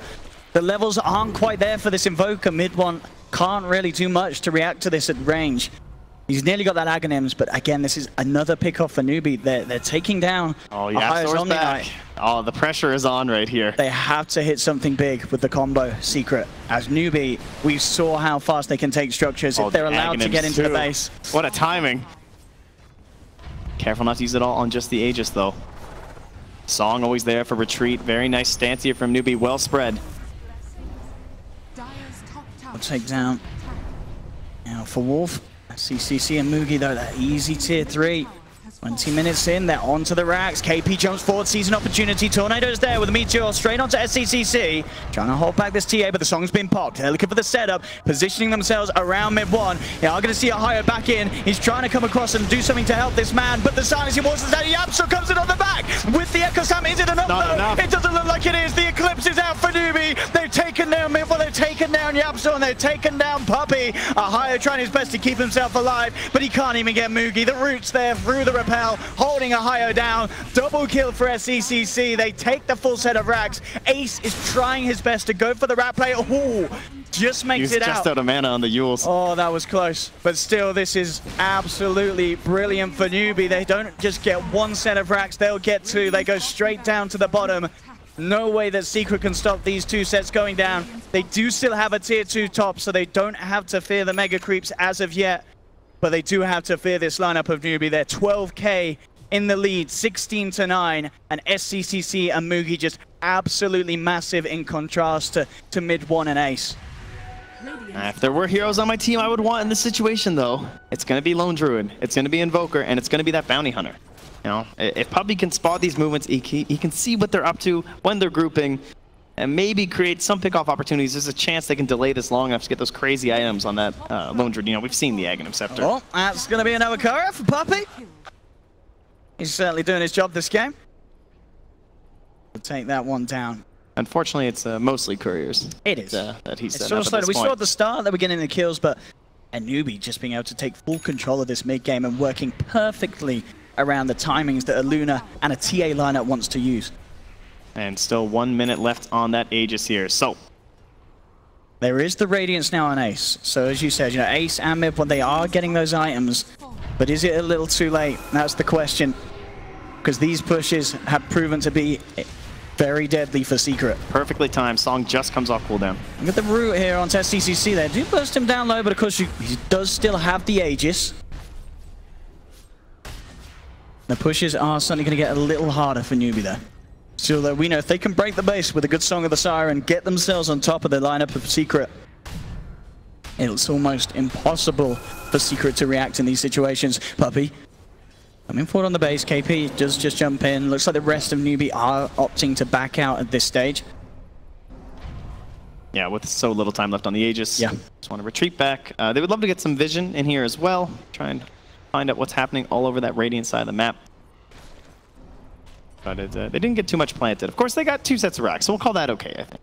The levels aren't quite there for this Invoker. Mid one can't really do much to react to this at range. He's nearly got that Aghanims, but again, this is another pick off for Newbee. They're taking down. Oh, yeah, Sour's back. Oh, the pressure is on right here. They have to hit something big with the combo Secret. As Newbee, we saw how fast they can take structures if they're allowed to get into the base. What a timing. Careful not to use it all on just the Aegis, though. Song always there for retreat. Very nice stance here from Newbee. Well spread. We'll take down. Now for Wolf. CCC and Mugi though, that easy tier 3. 20 minutes in, they're onto the racks. KP jumps forward, sees an opportunity. Tornado's there with a Meteor straight onto SCCC. Trying to hold back this TA, but the song's been popped. They're looking for the setup, positioning themselves around mid-1. They are going to see Ohio back in. He's trying to come across and do something to help this man, but the silencing was that Yapso comes in on the back with the Echo Sam. Is it enough though? It doesn't look like it is. The Eclipse is out for Newbee. They've taken down mid-1, they've taken down Yapso, and they've taken down Puppey. Ohio trying his best to keep himself alive, but he can't even get Mugi. The root's there through the rappel, holding Ohio down. Double kill for SCCC. They take the full set of racks. Ace is trying his best to go for the rat play. Ooh, just makes it out. He's just out of mana on the Yules. Oh, that was close. But still, this is absolutely brilliant for Newbee. They don't just get one set of racks, they'll get two. They go straight down to the bottom. No way that Secret can stop these two sets going down. They do still have a tier 2 top, so they don't have to fear the mega creeps as of yet. But they do have to fear this lineup of Newbee. They're 12k in the lead, 16-9, and SCCC and Mugi just absolutely massive in contrast to mid-1 and Ace. If there were heroes on my team I would want in this situation, though, it's going to be Lone Druid, it's going to be Invoker, and it's going to be that Bounty Hunter. You know, if Puppey can spot these movements, he can see what they're up to when they're grouping, and maybe create some pickoff opportunities. There's a chance they can delay this long enough to get those crazy items on that Lone Druid. You know, we've seen the Aghanim Scepter. Oh, that's going to be another courier for Puppey. He's certainly doing his job this game. We'll take that one down. Unfortunately, it's mostly couriers. It is. That he's set up at this point. We saw at the start they were getting the kills, but a Newbee just being able to take full control of this mid-game and working perfectly around the timings that a Luna and a TA lineup wants to use. And still 1 minute left on that Aegis here. So there is the Radiance now on Ace. So as you said, you know, Ace and mid, when they are getting those items, but is it a little too late? That's the question. Because these pushes have proven to be very deadly for Secret. Perfectly timed. Song just comes off cooldown. Look at the root here on SCCC there. Do burst him down low, but of course he does still have the Aegis. The pushes are suddenly going to get a little harder for Newbee there. So that we know if they can break the base with a good Song of the Siren, get themselves on top of the lineup of Secret, it's almost impossible for Secret to react in these situations. Puppey coming forward on the base. KP does just jump in. Looks like the rest of Newbee are opting to back out at this stage. Yeah, with so little time left on the Aegis. Yeah. Just want to retreat back. They would love to get some vision in here as well. Try and find out what's happening all over that Radiant side of the map. But they didn't get too much planted. Of course, they got 2 sets of racks, so we'll call that okay, I think.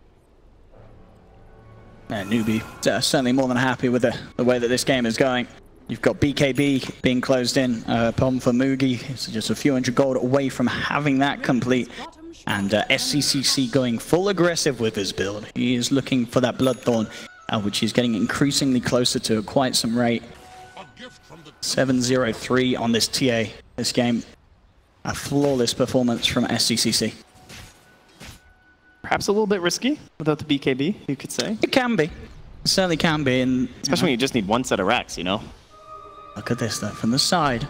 Newbee certainly more than happy with the way that this game is going. You've got BKB being closed in. Problem for Mugi. It's just a few hundred gold away from having that complete. And SCCC going full aggressive with his build. He is looking for that Bloodthorn, which he's getting increasingly closer to at quite some rate. 7-0-3 on this TA this game. A flawless performance from SCCC. Perhaps a little bit risky without the BKB, you could say. It can be. It certainly can be. And especially when you just need 1 set of racks, you know? Look at this, though, from the side.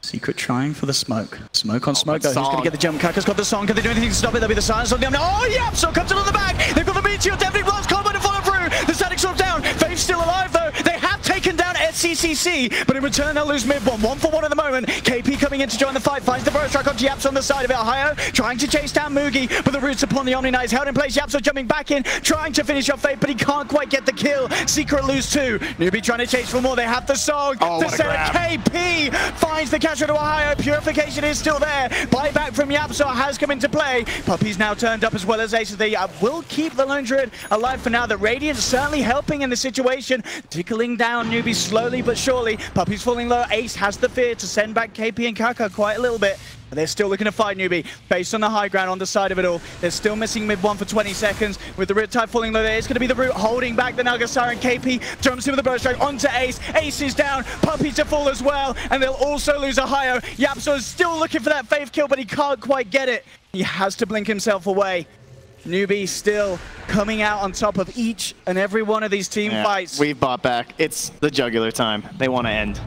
Secret trying for the smoke. Smoke on smoke, though. Who's going to get the jump? Kaka's got the song. Can they do anything to stop it? There'll be the silence on the end. Oh, yeah! So comes in on the back. They've got the Meteor. Definitely blast combo to follow through. The static sort down. Fave's still alive, though. They have taken down SCCC, but in return, they'll lose mid-1. 1-for-1 at the moment. KP coming in to join the fight. Finds the burst track on Yapso on the side of it. Ohio trying to chase down Mugi, but the roots upon the Omni Knight is held in place. Yapso jumping back in, trying to finish off Fave, but he can't quite get the kill. Secret lose 2. Newbee trying to chase for more. They have the song. The center KP finds the catcher to Ohio. Purification is still there. Buyback from Yapso has come into play. Puppey's now turned up as well as Ace. They will keep the Lone Druid alive for now. The Radiant certainly helping in the situation. Tickling down Newbee slowly but surely. Puppey's falling low. Ace has the fear to send back KP and Kaka quite a little bit. But they're still looking to fight NewBee. Based on the high ground on the side of it all. They're still missing mid one for 20 seconds. With the Riptide falling low there, it's going to be the root holding back the Nagasara. KP jumps in with the bow strike onto Ace. Ace is down. Puppy to fall as well. And they'll also lose Ohio. Yapso is still looking for that faith kill, but he can't quite get it. He has to blink himself away. NewBee still coming out on top of each and every one of these team fights. We've bought back. It's the jugular time. They want to end.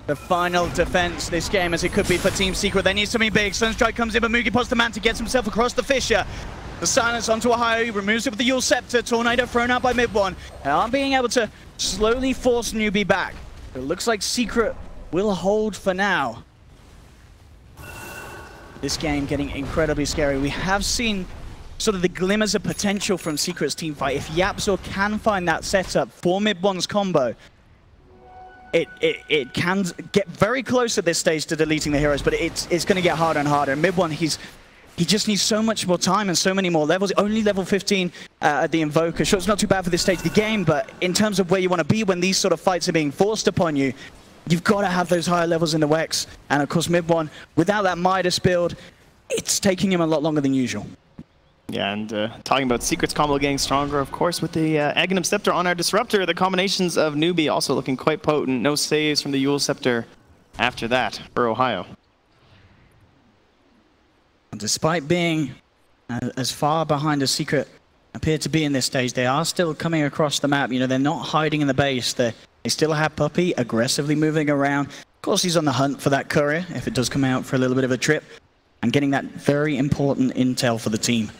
The final defense this game, as it could be for Team Secret. They need something big. Sunstrike comes in, but Mugi pops the Manta, gets himself across the fissure. The silence onto Ohio, he removes it with the Yule Scepter. Tornado thrown out by mid one. And I'm being able to slowly force NewBee back. It looks like Secret will hold for now. This game getting incredibly scary. We have seen sort of the glimmers of potential from Secret's team fight. If Yapzor can find that setup for mid one's combo, it can get very close at this stage to deleting the heroes, but it's going to get harder and harder. Mid one, he just needs so much more time and so many more levels. Only level 15 at the Invoker. Sure, it's not too bad for this stage of the game, but in terms of where you want to be when these sort of fights are being forced upon you, you've got to have those higher levels in the Wex. And of course, mid one, without that Midas build, it's taking him a lot longer than usual. Yeah, and talking about Secret's combo getting stronger, of course, with the Aghanim Scepter on our Disruptor, the combinations of NewBee also looking quite potent. No saves from the Yule Scepter after that for Ohio. Despite being as far behind as Secret appear to be in this stage, they are still coming across the map. You know, they're not hiding in the base. They still have Puppy aggressively moving around. Of course, he's on the hunt for that courier if it does come out for a little bit of a trip, and getting that very important intel for the team.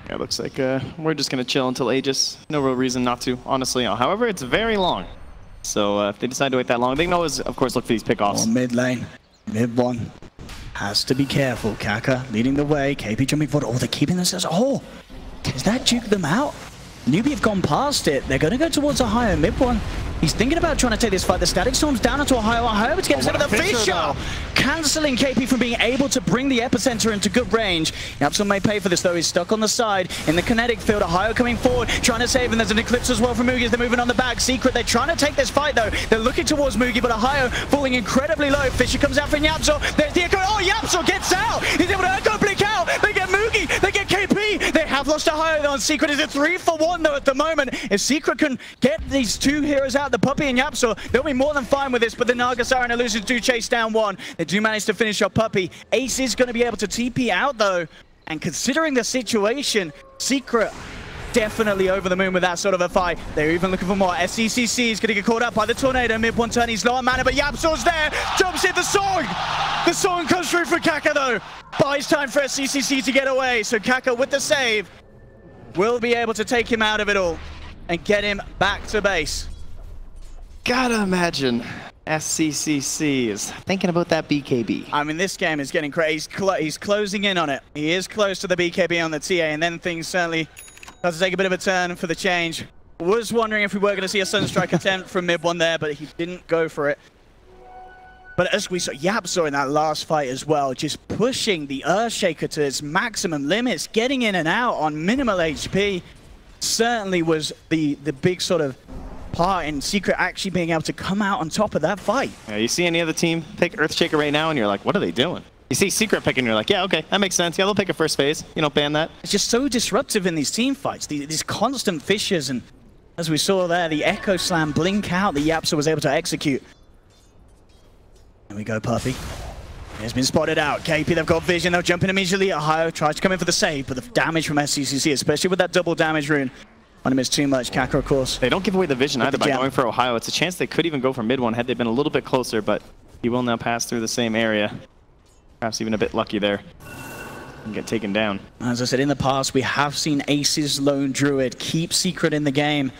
Yeah, it looks like we're just going to chill until Aegis. No real reason not to, honestly. However, it's very long. So if they decide to wait that long, they can always, of course, look for these pickoffs. Mid lane, mid one has to be careful. Kaka leading the way, KP jumping forward. Oh, they're keeping themselves. Oh, does that juke them out? NewBee have gone past it. They're going to go towards Ohio. Mid one, he's thinking about trying to take this fight. The Static Storm's down onto Ohio. Ohio to get himself with the Fissure, cancelling KP from being able to bring the epicenter into good range. Yapson may pay for this though. He's stuck on the side in the kinetic field. Ohio coming forward, trying to save, and there's an Eclipse as well from Mugi as they're moving on the back. Secret, they're trying to take this fight though. They're looking towards Mugi, but Ohio falling incredibly low. Fissure comes out from Yapso. There's the Echo. Oh, Yapso gets out. He's able to Echo blink out. They get Mugi. They get KP. They have lost Ohio though. And Secret is a 3-for-1 though at the moment. If Secret can get these two heroes out, the Puppy and Yapso, they'll be more than fine with this, but the Nagasara and Illusions do chase down one. They do manage to finish up Puppy. Ace is going to be able to TP out though, and considering the situation, Secret definitely over the moon with that sort of a fight. They're even looking for more. SCCC is going to get caught up by the Tornado. Mid one turn, he's low on mana, but Yapso's there. Jumps in the song. The song comes through for Kaka though. Buys time for SCCC to get away, so Kaka with the save will be able to take him out of it all and get him back to base. Gotta imagine SCCC is thinking about that BKB. I mean, this game is getting crazy. He's closing in on it. He is close to the BKB on the TA, and then things certainly start to take a bit of a turn for the change. Was wondering if we were going to see a Sunstrike attempt from mid one there, but he didn't go for it. But as we saw, Yapso in that last fight as well, just pushing the Earthshaker to its maximum limits, getting in and out on minimal HP, certainly was the big sort of part in Secret actually being able to come out on top of that fight. Yeah, you see any other team pick Earthshaker right now and you're like, what are they doing? You see Secret picking, you're like, yeah, okay, that makes sense. Yeah, they'll pick a first phase. You know, ban that. It's just so disruptive in these team fights, these constant fissures, and as we saw there, the Echo Slam blink out that Yapso was able to execute. There we go, Puppy. He's been spotted out. KP, they've got vision. They'll jump in immediately. Ohio tries to come in for the save, but the damage from SCCC, especially with that double damage rune, want to miss too much. Kaka, of course. They don't give away the vision either by going for Ohio. It's a chance they could even go for mid one had they been a little bit closer, but he will now pass through the same area. Perhaps even a bit lucky there and get taken down. As I said, in the past, we have seen Ace's Lone Druid keep Secret in the game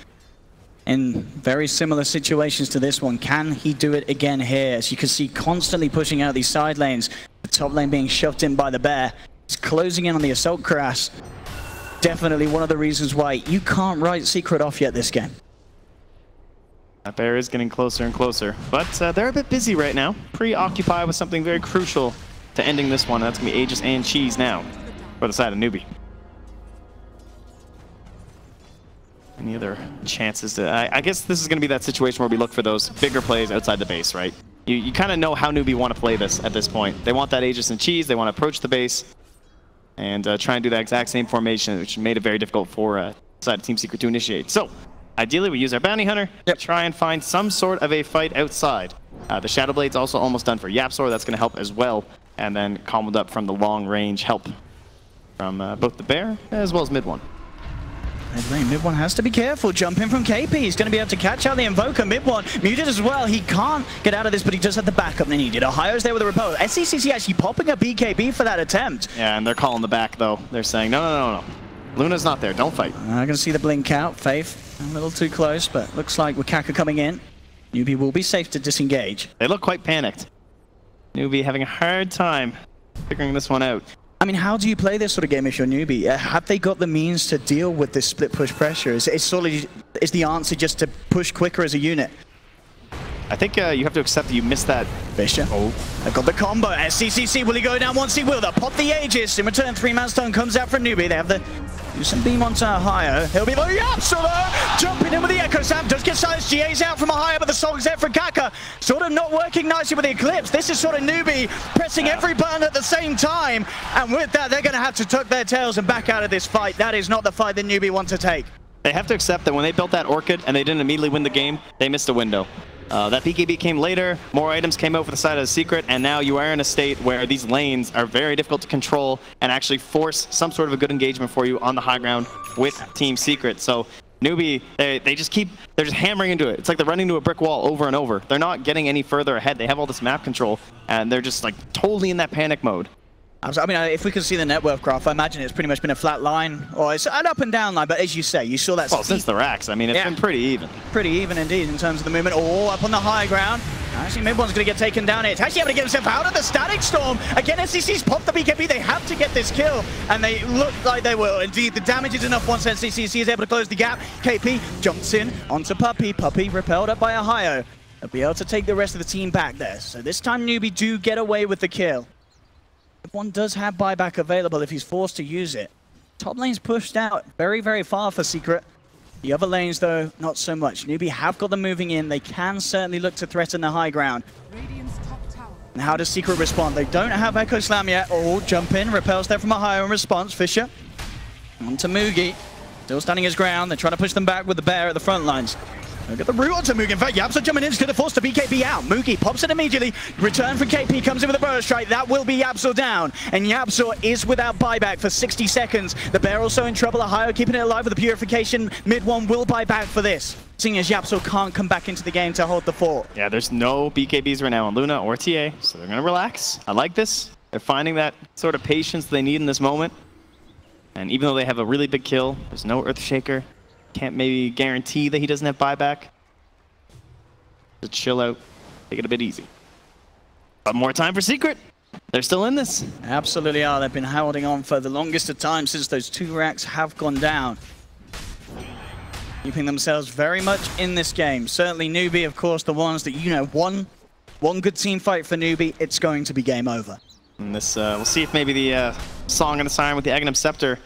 in very similar situations to this one. Can he do it again here? As you can see, constantly pushing out these side lanes. The top lane being shoved in by the bear. He's closing in on the Assault Cuirass. Definitely one of the reasons why you can't write Secret off yet this game. That bear is getting closer and closer, but they're a bit busy right now. Preoccupied with something very crucial to ending this one. That's going to be Aegis and Cheese now for the side of NewBee. And Any other chances to... I guess this is going to be that situation where we look for those bigger plays outside the base, right? You kind of know how Newbee want to play this at this point. They want that Aegis and Cheese. They want to approach the base and try and do that exact same formation, which made it very difficult for side of Team Secret to initiate. So, ideally, we use our Bounty Hunter to try and find some sort of a fight outside. The Shadow Blade's also almost done for YapzOr. That's going to help as well. And then comboed up from the long-range help from both the Bear as well as mid one. Mid one has to be careful. Jumping from KP. He's going to be able to catch out the Invoker. Mid one muted as well. He can't get out of this, but he does have the backup they needed. Ohio's there with a repel. SCCC actually popping a BKB for that attempt. Yeah, and they're calling the back, though. They're saying, no. Luna's not there. Don't fight. I'm going to see the blink out. Faith, a little too close, but looks like Wakaka coming in. Newbee will be safe to disengage. They look quite panicked. Newbee having a hard time figuring this one out. I mean, how do you play this sort of game if you're Newbee? Have they got the means to deal with this split push pressure? Is the answer just to push quicker as a unit? I think you have to accept that you missed that. Fisher. Oh. They've got the combo. SCCC, will he go down once? He will. They'll pop the Aegis. In return, 3-man stone comes out from Newbee. They have the... Do some beam onto Ohio. He'll be like, YapzOr jumping in with the Echo Slam. Does get silenced. GA's out from Ohio, but the song's there for Kaka. Sort of not working nicely with the Eclipse. This is sort of Newbee pressing every button at the same time. And with that, they're going to have to tuck their tails and back out of this fight. That is not the fight that Newbee want to take. They have to accept that when they built that Orchid and they didn't immediately win the game, they missed a window. That BKB came later, more items came out for the side of the Secret, and now you are in a state where these lanes are very difficult to control and actually force some sort of a good engagement for you on the high ground with Team Secret. So Newbee, they're just hammering into it. It's like they're running into a brick wall over and over. They're not getting any further ahead. They have all this map control, and they're just like totally in that panic mode. I mean, if we could see the net worth graph, I imagine it's pretty much been a flat line, or it's an up and down line, but as you say, you saw that... Well, since the racks, I mean, it's been pretty even. Pretty even indeed in terms of the movement. Oh, up on the high ground. Actually, mid one's going to get taken down here. It's actually able to get himself out of the Static Storm. Again, SCC's popped the BKB. They have to get this kill, and they look like they will. Indeed, the damage is enough once SCCC is able to close the gap. KP jumps in onto Puppey. Puppey repelled up by Ohio. They'll be able to take the rest of the team back there. So this time, Newbee do get away with the kill. One does have buyback available if he's forced to use it. Top lane's pushed out very, very far for Secret. The other lanes, though, not so much. Newbee have got them moving in. They can certainly look to threaten the high ground. And how does Secret respond? They don't have Echo Slam yet. Oh, jump in. Repels there from Ohio in response. Fisher on to Mugi. Still standing his ground. They're trying to push them back with the Bear at the front lines. Look at the root onto Mugi. In fact, YapzOr jumping in is going to force the BKB out. Mugi pops it immediately. Return from KP comes in with a burst strike. That will be YapzOr down. And YapzOr is without buyback for 60 seconds. The Bear also in trouble. Ohio keeping it alive with the Purification. Mid one will buy back for this, seeing as YapzOr can't come back into the game to hold the fort. Yeah, there's no BKBs right now on Luna or TA, so they're going to relax. I like this. They're finding that sort of patience they need in this moment. And even though they have a really big kill, there's no Earthshaker. Can't maybe guarantee that he doesn't have buyback. Just chill out, take it a bit easy. But more time for Secret. They're still in this. Absolutely are. They've been holding on for the longest of time since those 2 racks have gone down. Keeping themselves very much in this game. Certainly Newbee, of course, the ones that, you know, one good team fight for Newbee, it's going to be game over. And this, we'll see if maybe the Song and the Siren with the Aghanim Scepter.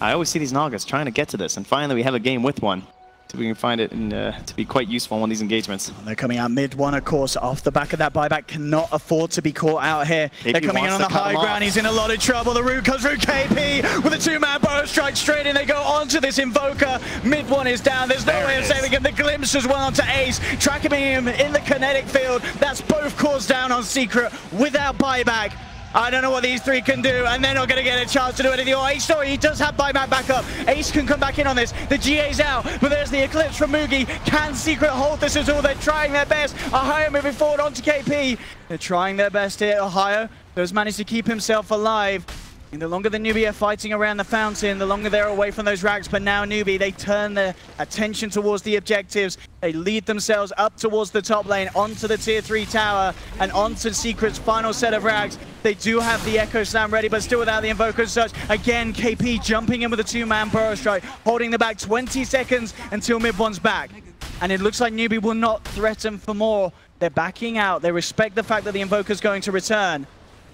I always see these Nagas trying to get to this, and finally we have a game with one. So we can find it to be quite useful in one of these engagements. They're coming out mid one, of course, off the back of that buyback. Cannot afford to be caught out here. They're coming in on the high ground. He's in a lot of trouble. The root comes through KP with a 2-man burst strike straight in. They go onto this Invoker. Mid one is down. There's no way of saving him. The glimpse as well onto Ace. Tracking him in the kinetic field. That's both cores down on Secret without buyback. I don't know what these 3 can do, and they're not going to get a chance to do anything. Oh, Ace, sorry, he does have buyback back up. Ace can come back in on this. The GA's out, but there's the Eclipse from Mugi. Can Secret hold this at all? They're trying their best. Ohio moving forward onto KP. They're trying their best here. Ohio has managed to keep himself alive. And the longer the Newbee are fighting around the fountain, the longer they're away from those racks. But now Newbee, they turn their attention towards the objectives. They lead themselves up towards the top lane, onto the tier 3 tower, and onto Secret's final set of racks. They do have the Echo Slam ready, but still without the Invoker as such. Again, KP jumping in with a 2-man Burrow Strike, holding them back 20 seconds until mid one's back. And it looks like Newbee will not threaten for more. They're backing out. They respect the fact that the Invoker's going to return.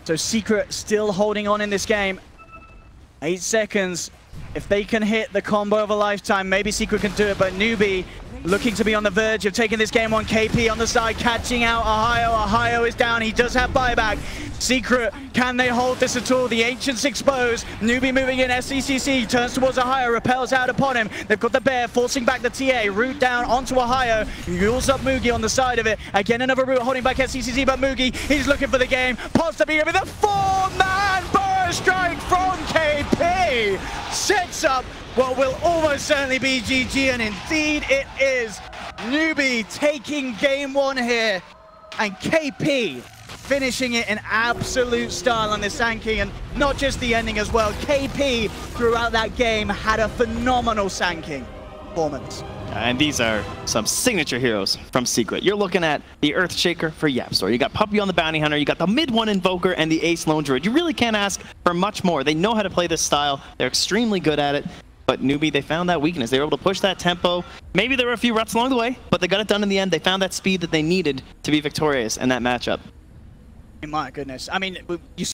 So Secret still holding on in this game. 8 seconds. If they can hit the combo of a lifetime, maybe Secret can do it, but Newbee looking to be on the verge of taking this game on. KP on the side, catching out Ohio. Ohio is down. He does have buyback. Secret, can they hold this at all? The Ancients exposed. Newbee moving in. SCCC turns towards Ohio, repels out upon him. They've got the bear forcing back the TA. Root down onto Ohio. Yules up Mugi on the side of it. Again, another root holding back SCCC, but Mugi, he's looking for the game. Possibly with a 4-man burst strike from KP. Sets up what will almost certainly be GG, and indeed it is. Newbee taking game 1 here, and KP finishing it in absolute style on this Sankey, and not just the ending as well. KP throughout that game had a phenomenal Sanking performance. And these are some signature heroes from Secret. You're looking at the Earthshaker for YapzOr. You got Puppey on the Bounty Hunter, you got the mid-1 Invoker, and the Ace Lone Druid. You really can't ask for much more. They know how to play this style. They're extremely good at it. But Newbee, they found that weakness. They were able to push that tempo. Maybe there were a few ruts along the way, but they got it done in the end. They found that speed that they needed to be victorious in that matchup. My goodness. I mean, you